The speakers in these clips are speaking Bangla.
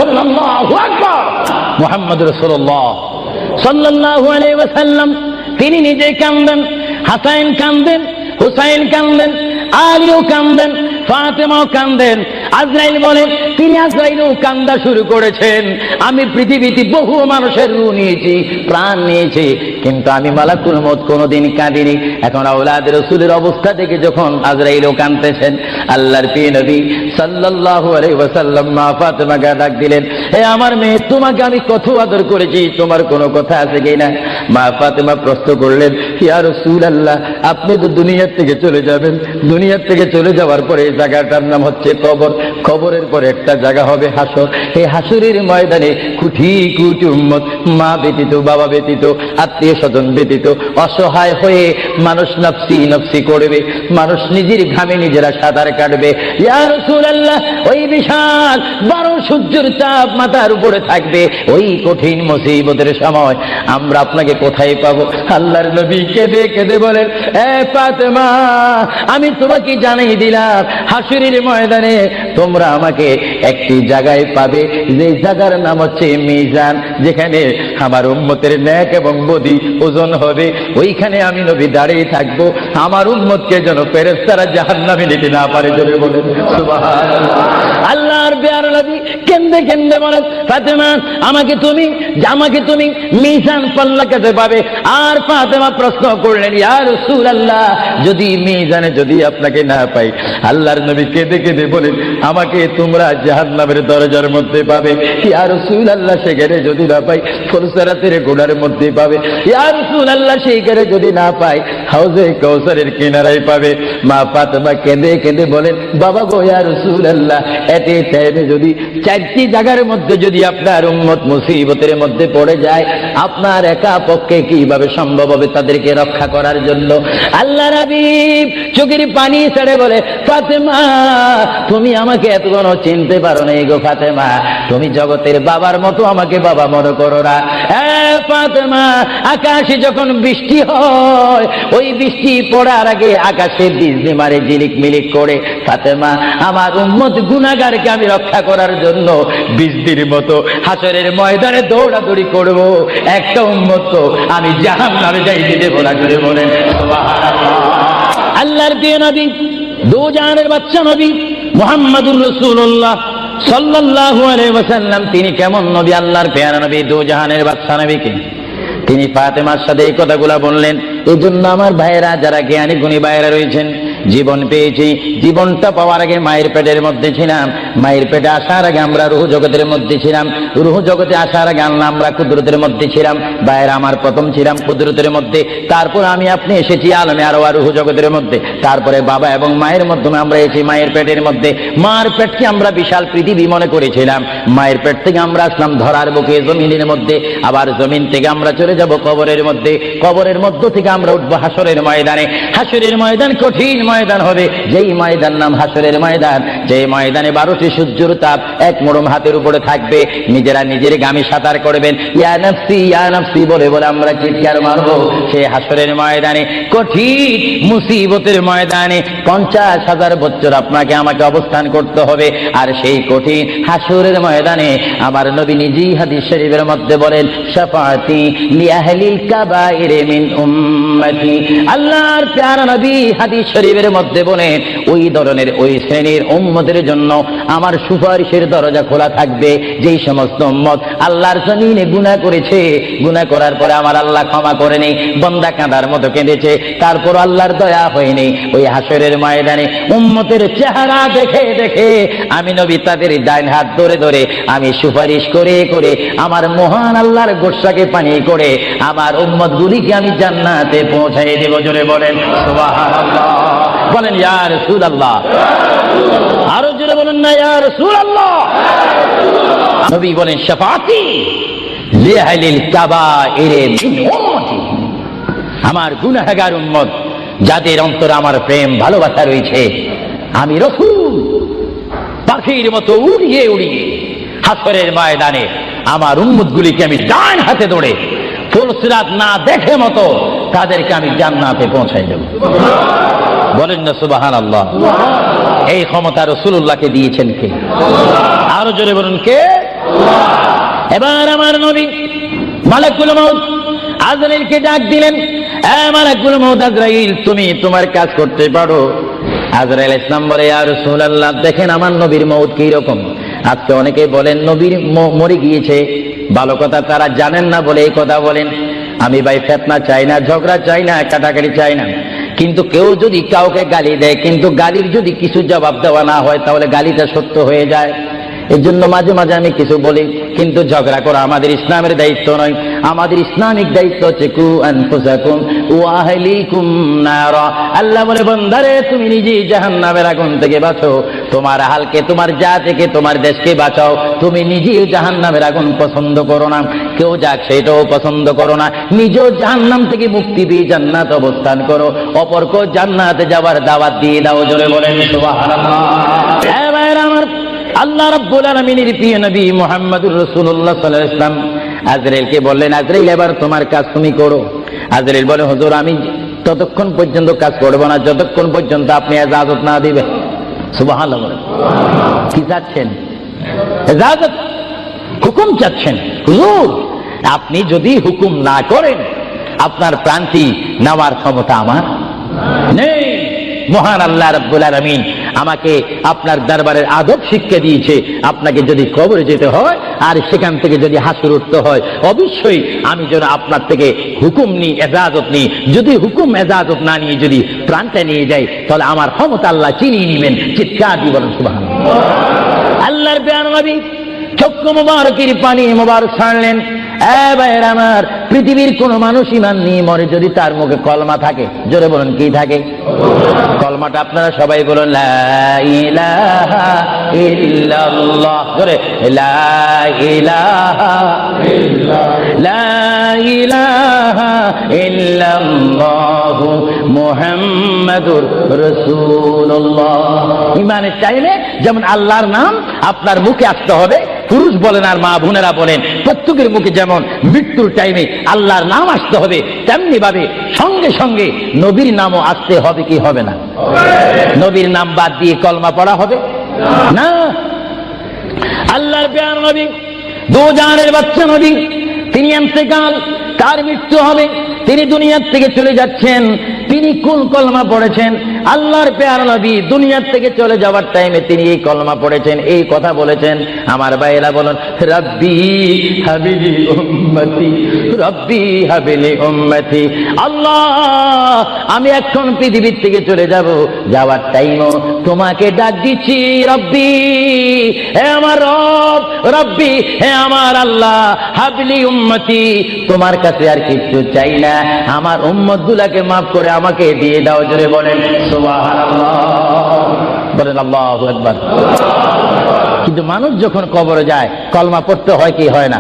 আল্লাহু আকবার। মুহাম্মদ রাসূলুল্লাহ সাল্লাল্লাহু আলাইহি ওয়াসাল্লাম তিনি নিজে কাঁদেন, হাসান কাঁদেন, হুসাইন কাঁদেন, আলীও কাঁদেন, ফাতেমাও কাঁদেন। আজরাইল বলেন তিনি আজরাইলও কান্দা শুরু করেছেন। আমি পৃথিবীতে বহু মানুষের রূহ নিয়েছি, প্রাণ নিয়েছি, কিন্তু আমি মালাকুল মউত কোনোদিন কাঁদিনি। এখন আওলাদ রাসূলের অবস্থা দেখে যখন আজরাইলও কাঁদতেছেন, আল্লাহর প্রিয় নবী সাল্লাল্লাহু আলাইহি ওয়াসাল্লাম মা ফাতেমাকে ডাক দিলেন, হে আমার মেয়ে, তোমাকে আমি কত আদর করেছি, তোমার কোনো কথা আছে কিনা? মা ফাতেমা প্রশ্ন করলেন, ইয়া রাসূলুল্লাহ, আপনি তো দুনিয়া থেকে চলে যাবেন, দুনিয়া থেকে চলে যাওয়ার পরে এই জায়গাটার নাম হচ্ছে কবর, কবরের পরে একটা জায়গা হবে হাসর। এই হাসরের ময়দানে কোটি কোটি উম্মত, মা ব্যতীত, বাবা ব্যতীত, আত্মীয় স্বজন ব্যতীত অসহায় হয়ে মানুষ নফসি নফসি করবে, মানুষ নিজের ঘামে নিজেরা সাঁতার কাটবে। ইয়া রাসূলুল্লাহ, ওই বিশাল 12 সূর্যের তাপ মাথার উপরে থাকবে, ওই কঠিন মুসিবতের সময় আমরা আপনাকে কোথায় পাবো? আল্লাহর নবী কেঁদে কেঁদে বলেন, এ ফাতেমা, আমি তোমাকে জানিয়ে দিলাম, হাসরের ময়দানে তোমরা আমাকে একটি জায়গায় পাবে, যে জায়গার নাম হচ্ছে মিজান, যেখানে আমার উম্মতের নেক এবং বদি ওজন হবে। ওইখানে আমি নবী দাঁড়িয়ে থাকবো, আমার উম্মতকে যেন ফেরেশতারা জাহান্নামে নিতে না পারে। জোরে বলেন সুবহানাল্লাহ। আল্লাহর প্যারা নবী কেঁদে কেঁদে বলেন, ফাতেমা, আমাকে তুমি মিজান পাল্লাতে পাবে। আর ফাতেমা প্রশ্ন করলেন, ইয়া রাসূলুল্লাহ, যদি মিজানে যদি আপনাকে না পাই? আল্লাহর নবী কেঁদে কেঁদে বলেন, আমাকে তোমরা জাহান্নামের দরজার মধ্যে পাবে। ইয়া রাসূলুল্লাহ, সেখানে যদি না পাই ফুলসরাতের গোড়ার মধ্যে পাবে। ইয়া রাসূলুল্লাহ, সেইখানে যদি না পাই হাউজে কাউসারের কিনারায় পাবে। মা ফাতেমা কেঁদে কেঁদে বলেন, বাবা গো, ইয়া রাসূলুল্লাহ, এতে টাইমে যদি 4টি জায়গার মধ্যে যদি আপনার উম্মত মুসিবতের মধ্যে পড়ে যায়, আপনার একা পক্ষে কিভাবে সম্ভব হবে তাদেরকে রক্ষা করার জন্য? আল্লাহর হাবিব চোখের পানি ছেড়ে বলে, ফাতেমা, তুমি আমাকে এতক্ষণ চিনতে পারো না গো ফাতেমা, তুমি জগতের বাবার মতো আমাকে বাবা মনে করো না। ফাতেমা, আকাশে যখন বৃষ্টি হয়, ওই বৃষ্টি পড়ার আগে আকাশে বিজলি মারে ঝিলিক মিলিক করে। ফাতেমা, আমার উম্মত গুনাহগারকে আমি রক্ষা করার জন্য বৃষ্টির মতো হাসরের ময়দানে দৌড়াদৌড়ি করব, একটা উম্মত তো আমি জাহান্নামে যাইতে দেব না। করে বলেন সুবহানাল্লাহ। আল্লাহর প্রিয় নবী, দু জাহানের বাদশা নবী মুহাম্মদুর রাসূলুল্লাহ সাল্লাল্লাহু আলাইহি ওয়াসাল্লাম, তিনি কেমন নবী? আল্লাহর প্যারা নবী, দু জাহানের বাদশা নবীকে তিনি ফাতেমার সাথে এই কথাগুলা বললেন। এই জন্য আমার ভাইয়েরা, যারা জ্ঞানী গুণী ভাইয়েরা রয়েছেন, জীবন পেয়েছি, জীবনটা পাওয়ার আগে মায়ের পেটের মধ্যে ছিলাম, মায়ের পেটে আসার আগে আমরা রুহ জগতের মধ্যে ছিলাম, রুহ জগতে আসার আগে আমরা কুদরতের মধ্যে ছিলাম। ভাইয়েরা আমার, প্রথম ছিলাম কুদরতের মধ্যে, তারপর আমি আপনি এসেছি আলমে আরওয়াহ রুহ জগতের মধ্যে, তারপরে বাবা এবং মায়ের মাধ্যমে আমরা এসেছি মায়ের পেটের মধ্যে। মার পেটকে আমরা বিশাল পৃথিবী মনে করেছিলাম, মায়ের পেট থেকে আমরা আসলাম ধরার বুকে জমিনের মধ্যে, আবার জমিন থেকে আমরা চলে যাব কবরের মধ্যে, কবরের মধ্য থেকে আমরা উঠবো হাসরের ময়দানে। হাসরের ময়দান কঠিন ময়দান হবে, যেই ময়দান নাম হাসরের ময়দান, যে ময়দানে 12টি সূর্যের তাপ এক মোড়ম হাতের উপরে থাকবে। নিজেরা নিজের গামী সাঁতার করবেন, ইয়া নাফসি ইয়া নাফসি বলে বলে আমরা চিৎকার মারবো সেই হাসরের ময়দানে, কঠিন মুসিবতের ময়দানে। 50,000 বছর আপনাকে আমাকে অবস্থান করতে হবে। আর সেই কঠিন হাসরের ময়দানে আমার নবী নিজেই হাদিস শরীফের মধ্যে বলেন, শাফাআতি লিআহলিল কাবাইর মিন উম্মতি। আল্লাহর প্যারা নবী হাদিস শরীফের মধ্যে বলেন, ওই ধরনের ওই শ্রেণীর উম্মতের জন্য আমার সুপারিশের দরজা খোলা থাকবে, যেই সমস্ত উম্মত আল্লাহর জমিনে গুনাহ করেছে, গুনাহ করার পরে আমার আল্লাহ ক্ষমা করেনি, বান্দা কাঁদার মতো কেঁদেছে, তারপর আল্লাহর দয়া হয়নি। ওই হাসরের ময়দানে উম্মতের চেহারা দেখে দেখে আমি নবী তাদের ডাইন হাত ধরে ধরে আমি সুপারিশ করে করে আমার মহান আল্লাহর গোসাকে পানি করে আমার উম্মত গুলিকে আমি জান্নাতে পৌঁছাই দেব। জোরে বলেন সুবহানাল্লাহ। বলেন ইয়া রাসূলুল্লাহ। আরো জোরে বলেন না ইয়া রাসূলুল্লাহ। নবী বলেন, শাফাআতি লিআহলিল কাবাইর মিন উম্মতি। আমার গুনাহগার উম্মত, যাদের অন্তরে আমার প্রেম ভালোবাসা রয়েছে, আমি রাসূল পাখির মতো উড়িয়ে উড়িয়ে হাসরের ময়দানে আমার উম্মতগুলিকে আমি ডান হাতে ধরে ফুলসিরাত না দেখে মতো তাদেরকে আমি জান্নাতে পৌঁছাই দেব। বলেন না সুবহানাল্লাহ। এই ক্ষমতা রাসূলুল্লাহকে দিয়েছেন কে? আরো জোরে বলুন কে? এবার আমার নবী মালাকুল মউত আজরাইলকে ডাক দিলেন, মালাকুল মউত আজরাইল, তুমি তোমার কাজ করতে পারো। আজরাইল ইসলাম বলে, ইয়া রাসূলুল্লাহ, দেখেন আমার নবীর মউত কি রকম। আজকে অনেকে বলেন নবীর মরে গিয়েছে, ভালো কথা তারা জানেন না বলে এই কথা বলেন। আমি ভাই ফিতনা চাই না, ঝগড়া চাই না, কাটাকাটি চাই না, কিন্তু কেউ যদি কাউকে গালি দেয়, কিন্তু গালির যদি কিছু জবাব দেওয়া না হয়, তাহলে গালিটা সত্য হয়ে যায়। এর জন্য মাঝে মাঝে আমি কিছু বলি, কিন্তু ঝগড়া করা আমাদের ইসলামের দায়িত্ব নয়। আমাদের ইসলামিক দায়িত্ব হচ্ছে কু আনফুসাকুম ওয়া আহলিকুম নারা। আল্লাহ বলে, বান্দারে তুমি নিজেই জাহান্নামের আগুন থেকে বাঁচো, তোমার আহলকে, তোমার জাতিকে, তোমার দেশকে বাঁচাও। তুমি নিজেই জাহান্নামের আগুন পছন্দ করো না, কেউ যাক সেটাও পছন্দ করো না। নিজেও জাহান্নাম থেকে মুক্তি পেয়ে জান্নাত অবস্থান করো, অপরকেও জান্নাতে যাওয়ার দাওয়াত দিয়ে দাও। জোরে বলেন সুবহানাল্লাহ। আমার আল্লাহ রাব্বুল আলামিনের প্রিয় নবী মুহাম্মদুর রাসূলুল্লাহ সাল্লাল্লাহু আলাইহি ওয়াসাল্লাম আজরাইলকে বললেন, আজরাইল এবার তোমার কাজ তুমি করো। আজরাইল বলে, হুজুর আমি ততক্ষণ পর্যন্ত কাজ করব না যতক্ষণ পর্যন্ত আপনি ইজাজত না দিবেন। সুবহানাল্লাহ। কি চাচ্ছেন? ইজাজত, হুকুম চাচ্ছেন। হুজুর আপনি যদি হুকুম না করেন, আপনার প্রান্তি নেওয়ার ক্ষমতা আমার নেই। মহান আল্লাহ রাব্বুল আলামিন আমাকে আপনার দরবারের আদব শিক্ষা দিয়েছে, আপনাকে যদি কবরে যেতে হয় আর সেখান থেকে যদি হাসর উঠতে হয়, অবশ্যই আমি যেন আপনার থেকে হুকুম নিই, এজাজত নিই। যদি হুকুম এজাজত না নিয়ে যদি প্রাণটা নিয়ে যাই, তাহলে আমার ক্ষমতা আল্লাহ চিনিয়ে নেবেন। চিৎকার দিয়ে বলেন সুবহানাল্লাহ। আল্লাহর প্রিয় নবী চক্ষু মুবারকের পানি মুবারক ছাড়লেন। ভাইয়ের আমার, পৃথিবীর কোন মানুষ ইমান নিয়ে মরে যদি তার মুখে কলমা থাকে, জোরে বলেন কি থাকে? কলমাটা আপনারা সবাই বলুন, লা ইলাহা ইল্লাল্লাহ। জোরে, লা ইলাহা ইল্লাল্লাহ, লা ইলাহা ইল্লাল্লাহু মুহাম্মাদুর রাসূলুল্লাহ। ইমানের টাইমে যেমন আল্লাহর নাম আপনার মুখে আসতে হবে, পুরুষ বলেন আর মা বোনেরা বলেন, প্রত্যেকের মুখে যেমন মৃত্যুর টাইমে আল্লাহর নাম আসতে হবে, তেমনি ভাবে সঙ্গে সঙ্গে নবীর নামও আসতে হবে কি হবে না? নবীর নাম বাদ দিয়ে কলমা পড়া হবে না। আল্লাহর প্রিয় নবী, দু জাহানের বাদশা নবী, তিনি ইন্তেকাল, তার মৃত্যু হবে, তিনি দুনিয়ার থেকে চলে যাচ্ছেন। তিনি কোন কলমা পড়েছেন? আল্লাহর প্যার নবী দুনিয়ার থেকে চলে যাওয়ার টাইমে তিনি এই কলমা পড়েছেন, এই কথা বলেছেন। আমার ভাইয়েরা বলেন, রব্বি হাবিলি উম্মতি, রব্বি হাবিলি উম্মতি। আল্লাহ আমি এখন পৃথিবীর থেকে চলে যাব, যাওয়ার টাইমও তোমাকে ডাক দিচ্ছি, রব্বি, হে আমার রব, রব্বি, হে আমার আল্লাহ, হাবিলি উম্মতি, তোমার কাছে আর কিছু চাই না, আমার উম্মতগুলোকে মাফ করে আমাকে দিয়ে দাও। জোরে বলেন সুবহানাল্লাহ, বলেন আল্লাহু আকবার। কিন্তু মানুষ যখন কবরে যায় কলমা পড়তে হয় কি হয় না?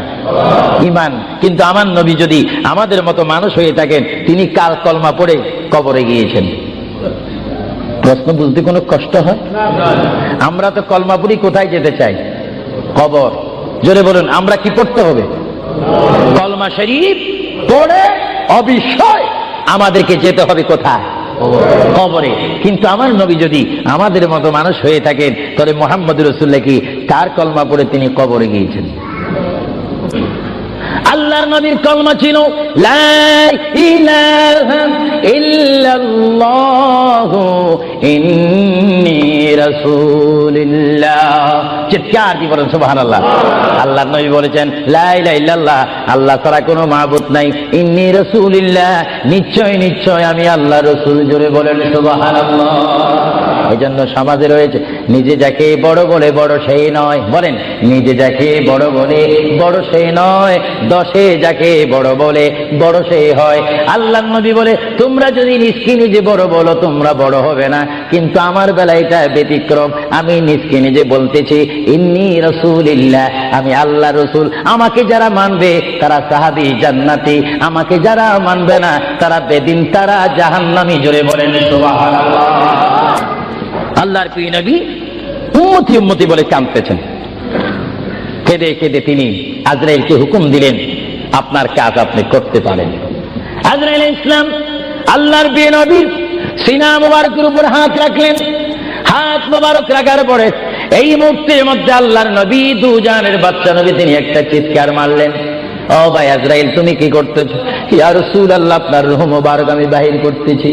ঈমান। কিন্তু আমার নবী যদি আমাদের মতো মানুষ হয়ে থাকেন, তিনি কাল কলমা পড়ে কবরে গিয়েছেন। প্রশ্ন বুঝতে কোনো কষ্ট হয়? আমরা তো কলমা পড়ি কোথায় যেতে চাই? কবর। জোরে বলুন, আমরা কি পড়তে হবে? কলমা শরীফ পড়ে অবশ্যই আমাদেরকে যেতে হবে কোথায়? কবরে। কিন্তু আমার নবী যদি আমাদের মতো মানুষ হয়ে থাকেন, তাহলে মুহাম্মদুর রাসূলুল্লাহ কি কার কলমা পড়ে তিনি কবরে গিয়েছেন? আল্লাহর নবীর কলমা ছিল লা ইলাহা ইল্লাল্লাহু ইন্নী রাসূলুল্লাহ। চিৎকার দিয়ে বলেন সুবহানাল্লাহ। আল্লাহর নবী বলেছেন, লা ইলাহা ইল্লাল্লাহ, আল্লাহ ছাড়া কোনো মাবুদ নাই, ইন্নী রাসূলুল্লাহ, নিশ্চয় নিশ্চয় আমি আল্লাহর রাসূল। জোরে বলেন সুবহানাল্লাহ। এই জন্য সমাজে রয়েছে, নিজে যাকে বড় বলে বড় সেই নয়। বলেন, নিজে যাকে বড় বলে বড় সেই নয়, দশে যাকে বড় বলে বড় সেই হয়। আল্লাহর নবী বলে, তোমরা যদি নিজকে নিজে বড় বলো তোমরা বড় হবে না, কিন্তু আমার বেলা এটা ব্যতিক্রম। আমি নিজকে নিজে বলতেছি, ইন্নী রাসূলুল্লাহ, আমি আল্লাহ রসুল। আমাকে যারা মানবে তারা সাহাবী জান্নাতি, আমাকে যারা মানবে না তারা বেদিন, তারা জাহান্নামী। জোরে বলেন সুবহানাল্লাহ। আল্লাহর প্রিয় নবী উম্মতি উম্মতি বলে কাঁদতেছেন। কেঁদে কেঁদে তিনি আজরাইলকে হুকুম দিলেন, আপনার কাজ আপনি করতে পারেন। আজরাইল ইসলাম আল্লাহর প্রিয় নবীর সিনা মুবারকের উপর হাত রাখলেন। হাত মুবারক রাখার পরে এই মুহূর্তের মধ্যে আল্লাহর নবী দুজানের বাচ্চা নবী তিনি একটা চিৎকার মারলেন, ও ভাই আজরাইল তুমি কি করতেছো? ইয়া রাসূলুল্লাহ আপনার রূহ মুবারক আমি বাহির করতেছি।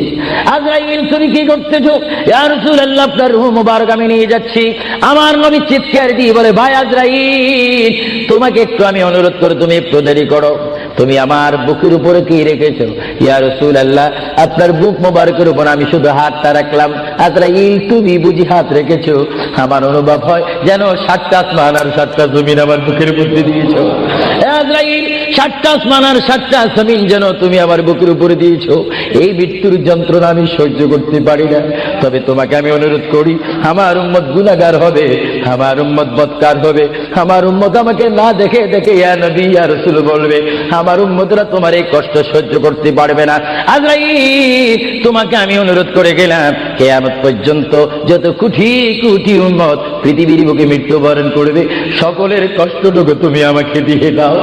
আজরাইল তুমি কি করতেছো? ইয়া রাসূলুল্লাহ আপনার রূহ মুবারক আমি নিয়ে যাচ্ছি। আমার নবী চিৎকার দিয়ে বলে, ভাই আজরাইল তোমাকে একটু আমি অনুরোধ করি তুমি একটু দেরি করো, তুমি আমার বুকের উপরে কি রেখেছো? ইয়া রাসূলুল্লাহ আপনার বুক মুবারকের উপর আমি শুধু হাতটা রাখলাম। আজরাইল তুমি বুঝি হাত রেখেছো? আমার অনুভব হয় যেন 7টা আসমান আর 7টা জমিন আমার বুকের মধ্যে দিয়েছো। আজরাইল 7টা আসমান আর 7টা জমিন যেন তুমি আমার বুকের উপরে দিয়েছো। এই মৃত্যুর যন্ত্রণা আমি সহ্য করতে পারি না। তবে তোমাকে আমি অনুরোধ করি, আমার উম্মত গুনাহগার হবে, আমার উম্মত বদকার হবে, আমার উম্মত আমাকে না দেখে দেখে ইয়া নবী ইয়া রাসূল বলবে, আমার উম্মতরা তোমার এই কষ্ট সহ্য করতে পারবে না। আজরাইল তোমাকে আমি অনুরোধ করে গেলাম, কিয়ামত পর্যন্ত যত কোটি কোটি উম্মত পৃথিবীর বুকে মৃত্যুবরণ করবে, সকলের কষ্টটুকু তুমি আমাকে দিয়ে দাও,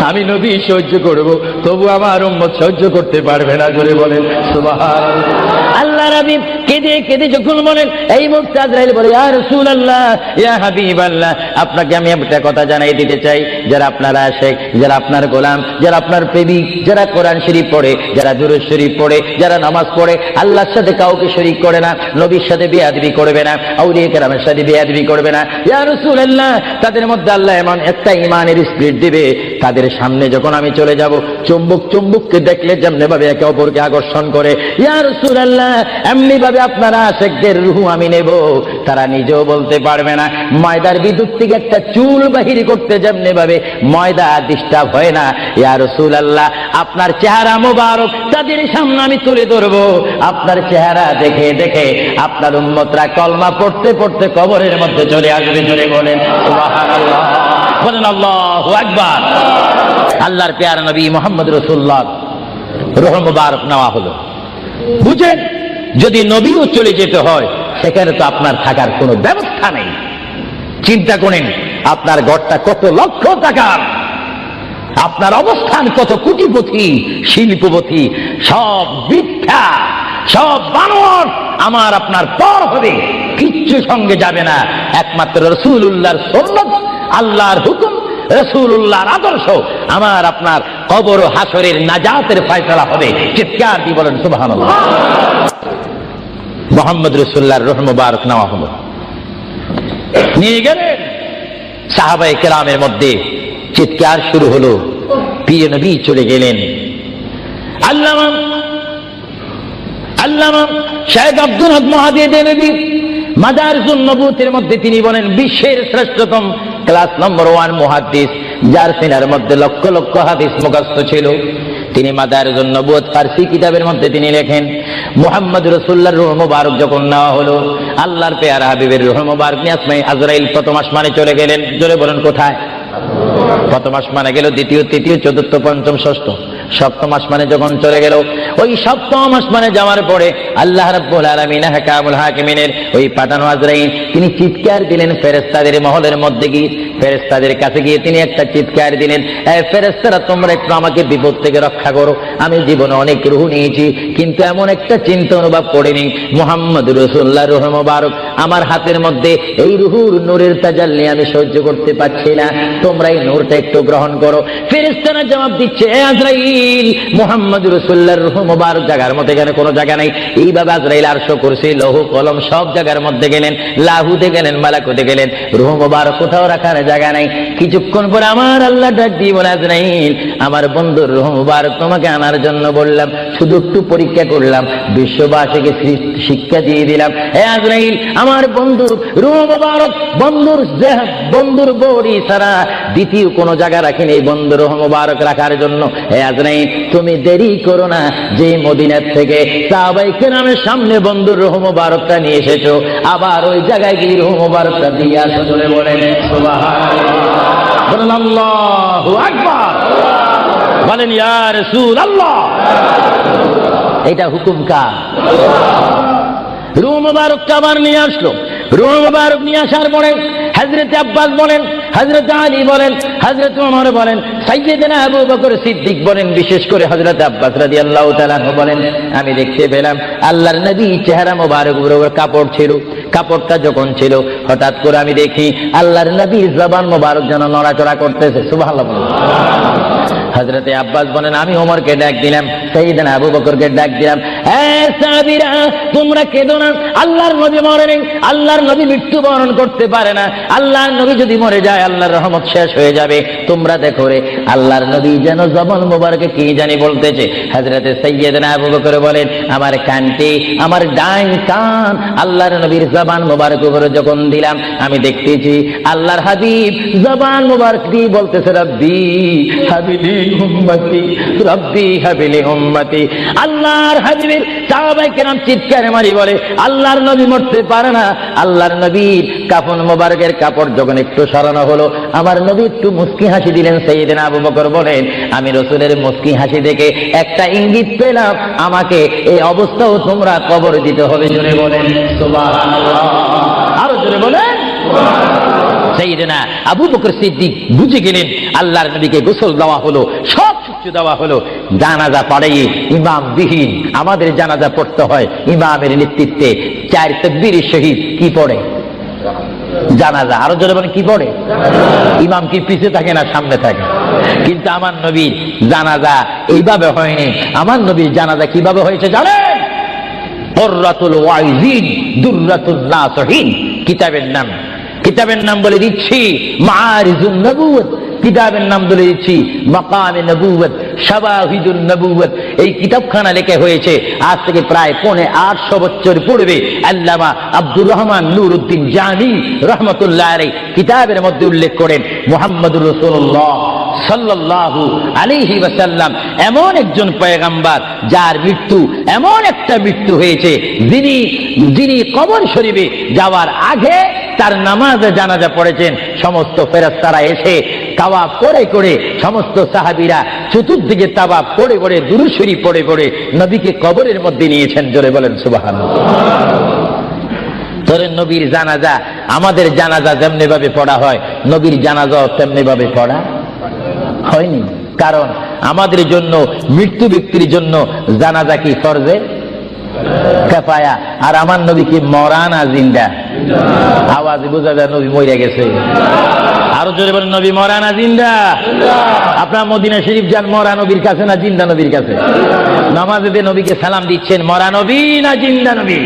আমি নবী সহ্য করব, তবু আমার উম্মত সহ্য করতে পারবে না। জোরে বলেন সুবহানাল্লাহ। আল্লাহ নবী কেঁদে কেঁদে যখন বলেন, এই মুহূর্তে আজরাইল বলে, ইয়া রাসূলুল্লাহ ইয়া হাবিবাল্লাহ আপনাকে আমি একটা কথা জানাই দিতে চাই, যারা আপনার আশিক, যারা আপনার গোলাম, যারা আপনার প্রেমিক, যারা কোরআন শরীফ পড়ে, যারা দুরূদ শরীফ পড়ে, যারা নামাজ পড়ে, আল্লাহর সাথে কাউকে শরীক করে না, নবীর সাথে বেয়াদবি করবে না, আউলিয়া কেরামের সাথে বেয়াদবি করবে না, ইয়া রাসূলুল্লাহ তাদের মধ্যে আল্লাহ এমন একটা ঈমানের স্পিরিট দিবে, তাদের সামনে যখন আমি চলে যাব, চুম্বককে দেখলে যেমনি ভাবে একে অপরকে আকর্ষণ করে, ইয়া রাসূলুল্লাহ এমনি ভাবে আপনারা আশিকদের রূহ আমি নেব, তারা নিজেও বলতে পারবে না। ময়দার বিদ্যুৎ থেকে একটা চুল বাহির করতে যেমনি ভাবে ময়দা ডিস্টার্ব হয় না, ইয়া রাসূলুল্লাহ আপনার চেহারা মোবারক তাদের সামনে আমি তুলে ধরবো, আপনার চেহারা দেখে দেখে আপনার উম্মতরা কলমা পড়তে পড়তে কবরের মধ্যে চলে আসবে। জোরে বলেন সুবহানাল্লাহ, বলেন আল্লাহু আকবার। আল্লাহর প্যারা নবী মুহাম্মদ রাসূলুল্লাহ রূহ মুবারক নেওয়া হলো। বুঝেন, যদি নবীও চলে যেতে হয় সেখানে তো আপনার থাকার কোনো ব্যবস্থা নেই। চিন্তা করেন আপনার ঘরটা কত লক্ষ টাকার, আপনার অবস্থান কত কোটিপতি শিল্পপতি, সব মিথ্যা, সব বানর আমার আপনার পর হবে, কিচ্ছু সঙ্গে যাবে না, একমাত্র রাসূলুল্লাহর সুন্নাত, আল্লাহর হুকুম, রাসূলুল্লাহর আদর্শ আমার আপনার কবর ও হাসরের নাজাতের ফয়সালা হবে। চিৎকার দিয়ে বলেন সুবহানাল্লাহ। মুহাম্মদ রাসূলুল্লাহর রূহ মুবারক নেওয়া হলো, নিয়ে গেলেন, সাহাবায়ে কেরামের মধ্যে চিৎকার শুরু হলো, প্রিয় নবী চলে গেলেন। আল্লামা শেখ আব্দুল হক মুহাদ্দিস দেনবী মাদারিসুন নবুয়তের মধ্যে তিনি বলেন, বিশ্বের শ্রেষ্ঠতম ক্লাস নম্বর 1 মুহাদ্দিস, যার সিনার মধ্যে লক্ষ লক্ষ হাদিস মুখস্থ ছিল। তিনি মাদারিসুন নবুয়ত ফারসি কিতাবের মধ্যে তিনি লেখেন, মুহাম্মদ রাসূলুল্লাহর রূহ মুবারক যখন নেওয়া হলো, আল্লাহর পেয়ারা হাবিবের রূহ মুবারক নিয়ে আসমানে আজরাইল প্রথম আসমানে চলে গেলেন। জোরে বলেন কোথায়? প্রথম আসমানে গেল, দ্বিতীয়, তৃতীয়, চতুর্থ, পঞ্চম, ষষ্ঠ, সপ্তম আসমানে যখন চলে গেল, ওই সপ্তম আসমানে যাওয়ার পরে আল্লাহ রাব্বুল আলামিন হাকামুল হাকিমিনের ওই পাঠানো আজরাইল তিনি চিৎকার দিলেন ফেরেশতাদের মহলের মধ্যে গিয়ে, ফেরেশতাদের কাছে গিয়ে তিনি একটা চিৎকার দিলেন, ফেরেশতারা তোমরা একটু আমাকে বিপদ থেকে রক্ষা করো, আমি জীবনে অনেক রূহ নিয়েছি কিন্তু এমন একটা চিন্তা অনুভব করিনি, মুহাম্মদ রাসূলুল্লাহর রূহ মুবারক আমার হাতের মধ্যে, এই রূহুর নূরের তাজাল্লি আমি সহ্য করতে পারছি না, তোমরা এই নূরটা একটু গ্রহণ করো। ফেরেশতারা জবাব দিচ্ছে, আজরাইল মুহাম্মদ রাসূলুল্লাহর রূহ মুবারক জায়গার মধ্যে এখানে কোনো জায়গা নাই। এইভাবে আজরাইল আরশ, কুরসি, লৌহ কলম সব জায়গার মধ্যে গেলেন, লাহুতে গেলেন, মালাকুতে গেলেন, রূহ মুবারক কোথাও রাখার জায়গা নাই। কিছুক্ষণ পরে আমার আল্লাহ ডাক দিয়ে বলে, আজরাইল আমার বন্ধুর রূহ মুবারক তোমাকে আনার জন্য বললাম, শুধু একটু পরীক্ষা করলাম, বিশ্ববাসীকে শিক্ষা দিয়ে দিলাম, হে আজরাইল আমার বন্ধুর রূহ মুবারক, বন্ধুর বডি ছাড়া দ্বিতীয় কোনো জায়গা রাখিনি এই বন্ধুর রূহ মুবারক রাখার জন্য। হে আজরাইল তুমি দেরি করো না, যে মদিনার থেকে সাহাবায়ে কেরামের সামনে বন্ধুর রূহ মুবারকটা নিয়ে এসেছো, আবার ওই জায়গায় গিয়ে রূহ মুবারকটা দিয়ে আসো। বলে বলেন সুবহানাল্লাহ, বলেন আল্লাহু আকবার, বলেন ইয়া রাসূলুল্লাহ। এটা হুকুম কার? রূহ মুবারকটা আবার নিয়ে আসলো। রূহ মুবারক নিয়ে আসার পরে হযরত আব্বাস বলেন, হযরত আলী বলেন, হযরত ওমর বলেন, সাইয়েদনা আবু বকর সিদ্দিক বলেন, বিশেষ করে হযরত আব্বাস রাদিয়াল্লাহু তাআলা বলেন, আমি দেখতে পেলাম আল্লাহর নবী চেহারা মোবারক উপর কাপড় ছিল। কাপড়টা যখন ছিল, হঠাৎ করে আমি দেখি আল্লাহর নবীর জবান মোবারক যেন নড়াচড়া করতেছে। সুবহানাল্লাহ। হযরতে আব্বাস বলেন, আমি ওমরকে ডাক দিলাম, সাইয়েদনা আবু বকরকে ডাক দিলাম, এ সাহাবীরা তোমরা কেঁদো না, আল্লাহর নবী মরে নেই, আল্লাহর নবী মৃত্যুবরণ করতে পারে না, আল্লাহর নবী যদি মরে যায় আল্লাহর রহমত শেষ হয়ে যাবে। তোমরা দেখো রে, আল্লাহর নবী যেন জবান মোবারকে কি জানি বলতেছে। হযরতে সাইয়েদনা আবু বকর বলেন, আমার কানটি, আমার ডাইন কান আল্লাহর নবীর জবান মোবারক উপরে যখন দিলাম, আমি দেখতেছি আল্লাহর হাবিব জবান মোবারক দিয়ে বলতেছে, রব্বি হাবিলি উম্মতি, রব্বি হাবিলি উম্মতি। আল্লাহর হাবিবের সাহাবায়ে কেরাম চিৎকার মারি বলে, আল্লাহর নবী মরতে পারে না। আল্লাহর নবীর কাফন মোবারকের কাপড় যখন একটু সরানো হলো, আমার নবী একটু মুস্কি হাসি দিলেন। সাইয়েদনা আবু বকর বলেন, আমি রাসূলের মুস্কি হাসি দেখে একটা ইঙ্গিত পেলাম, আমাকে এই অবস্থাও তোমরা কবর দিতে হবে। জোরে বলেন সুবহানাল্লাহ, আরো জোরে বলেন সুবহানাল্লাহ। সাইয়েদনা আবু বকর সিদ্দিক বুঝে গেলেন, আল্লাহর নবীকে গোসল দেওয়া হলো, সব কিছু দেওয়া হলো, জানাজা পড়াইয়ে ইমাম বিহীন আমাদের জানাজা পড়তে হয় ইমামের নেতৃত্বে। 4 তাকবীরের সহিত কি পড়ে? জানাজা। আরো জোরে বলেন কি পড়ে? ইমাম কি পিছে থাকে না সামনে থাকে? কিন্তু আমার নবীর জানাজা এইভাবে হয়নি। আমার নবীর জানাজা কিভাবে হয়েছে জানেন? কুররাতুল ওয়াইজিন দুররাতুন নাসিহিন কিতাবের নাম। কিতাবের নাম বলে দিচ্ছি মাআরিজুন নবুওয়াত, কিতাবের নাম বলে দিচ্ছি মাকামে নবুওয়াত, শাওয়াহিদুন নবুওয়াত। এই কিতাবখানা লেখা হয়েছে আজ থেকে প্রায় 850 বছর পূর্বে। আল্লামা আব্দুর রহমান নুরউদ্দিন জানি রহমাতুল্লাহ আলাইহি কিতাবের মধ্যে উল্লেখ করেন, মুহাম্মদুর রাসূলুল্লাহ সাল্লাল্লাহু আলাইহি ওয়াসাল্লাম এমন একজন পয়গম্বর যার মৃত্যু এমন একটা মৃত্যু হয়েছে, যিনি কবর শরীফে যাওয়ার আগে তার নামাজে জানাজা পড়েছেন। সমস্ত ফেরেশতারা এসে তাওয়াফ করে করে, সমস্ত সাহাবীরা চতুর্দিকে তাওয়াফ করে করে, দুরূদ শরীফ পড়ে পড়ে নবীকে কবরের মধ্যে নিয়েছেন। জোরে বলেন সুবহানাল্লাহ। তোর নবীর জানাজা, আমাদের জানাজা যেমনি ভাবে পড়া হয়, নবীর জানাজাও তেমনি ভাবে পড়া হয়নি। কারণ আমাদের জন্য, মৃত্যু ব্যক্তির জন্য জানাজা কি ফরজে কিফায়া, আর আমার নবী কি মরা না জিন্দা? আওয়াজ বোঝা যায় নবী মরে গেছে। আরো জোরে বলেন নবী মরা না জিন্দা? আপনার মদিনা শরীফ যান, মরা নবীর কাছে না জিন্দা নবীর কাছে? নামাজে নবীকে সালাম দিচ্ছেন, মরা নবী না জিন্দা নবী?